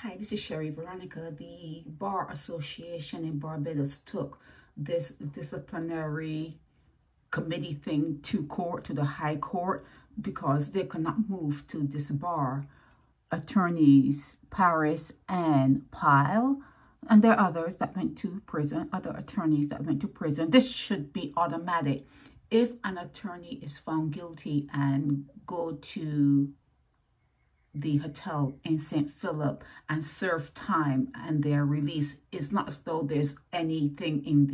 Hi, this is Sherry Veronica. The Bar Association in Barbados took this disciplinary committee thing to court, to the High Court, because they could not move to disbar attorneys Parris and Pyle. And there are others that went to prison, other attorneys that went to prison. This should be automatic. If an attorney is found guilty and go to the hotel in St. Philip and serve time and their release, it's not as though there's anything in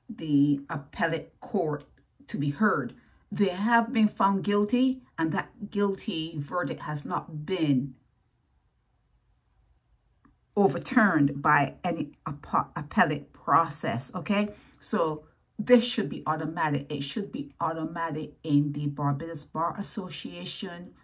the appellate court to be heard. They have been found guilty, and that guilty verdict has not been overturned by any appellate process. Okay, so this should be automatic. It should be automatic in the Barbados Bar Association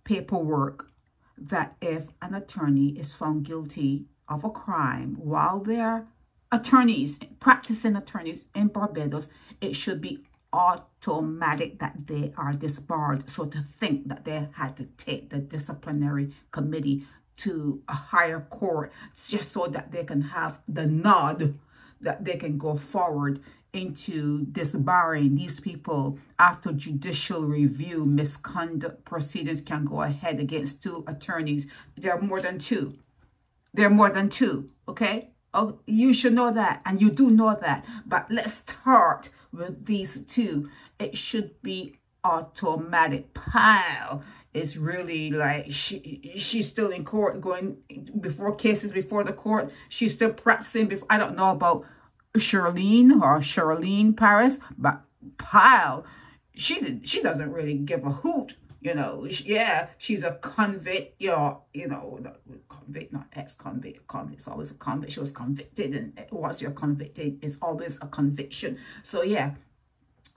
paperwork that if an attorney is found guilty of a crime while they're attorneys, practicing attorneys in Barbados, it should be automatic that they are disbarred. So to think that they had to take the disciplinary committee to a higher court just so that they can have the nod that they can go forward into disbarring these people after judicial review, misconduct proceedings can go ahead against two attorneys. There are more than two. There are more than two, okay? Oh, you should know that, and you do know that. But let's start with these two. It should be automatic. Pyle is really like, she's still in court, going before cases before the court. She's still practicing before. I don't know about Cheraine Parris, but Pyle, she doesn't really give a hoot, you know. Yeah, she's a convict, convict, not ex-convict. Convict's always a convict. She was convicted, and once you're convicted, it's always a conviction. So yeah,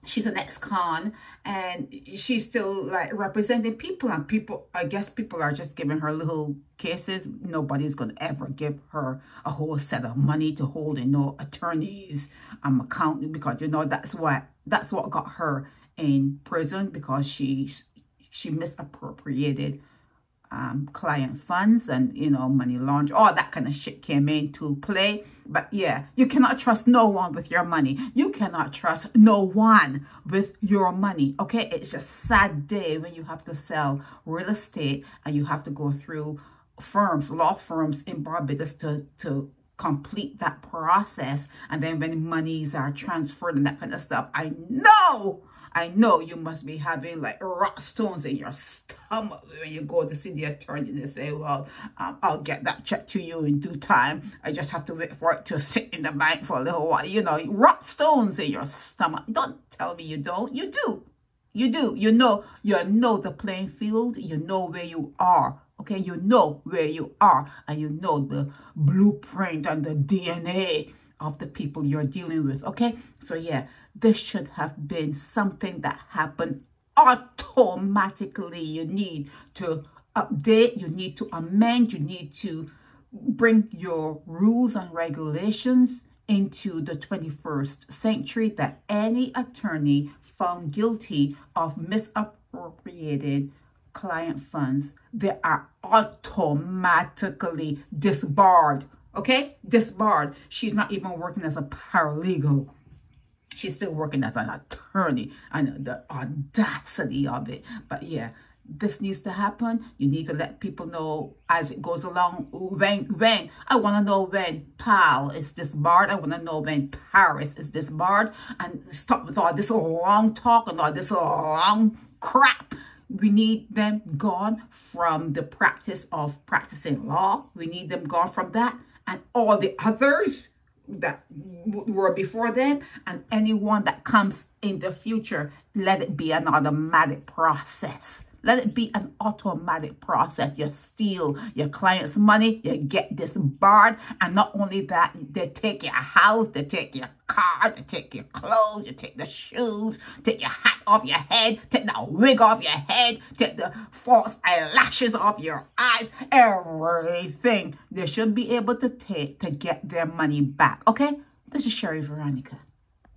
she's an ex-con, and she's still like representing people, and people, I guess people are just giving her little cases. Nobody's gonna ever give her a whole set of money to hold in no attorneys accountant, because you know that's what got her in prison, because she misappropriated client funds, and money laundering, all that kind of shit came into play. But yeah, you cannot trust no one with your money. You cannot trust no one with your money. Okay, it's just sad day when you have to sell real estate and you have to go through firms, law firms in Barbados to complete that process, and then when monies are transferred and that kind of stuff, I know you must be having like rock stones in your stomach when you go to see the attorney and they say, well, I'll get that check to you in due time. I just have to wait for it to sit in the bank for a little while. Rock stones in your stomach. Don't tell me you don't. You do. You do. You know the playing field. You know where you are. Okay, you know where you are, and you know the blueprint and the DNA of the people you're dealing with. Okay, so yeah, this should have been something that happened automatically. You need to update, you need to amend, you need to bring your rules and regulations into the 21st century, that any attorney found guilty of misappropriated client funds, they are automatically disbarred. Okay, disbarred. She's not even working as a paralegal. She's still working as an attorney, and the audacity of it. But yeah, this needs to happen. You need to let people know as it goes along. When I want to know when Pyle is disbarred. I want to know when Parris is disbarred, and stop with all this long talk and all this long crap. We need them gone from the practice of practicing law. We need them gone from that, and all the others that were before them, and anyone that comes in the future, let it be an automatic process. Let it be an automatic process. You steal your client's money, you get disbarred, and not only that, they take your house, they take your car, they take your clothes, you take the shoes, take your hat off your head, take the wig off your head, take the false eyelashes off your eyes, everything they should be able to take to get their money back. Okay, this is Sherry Veronica.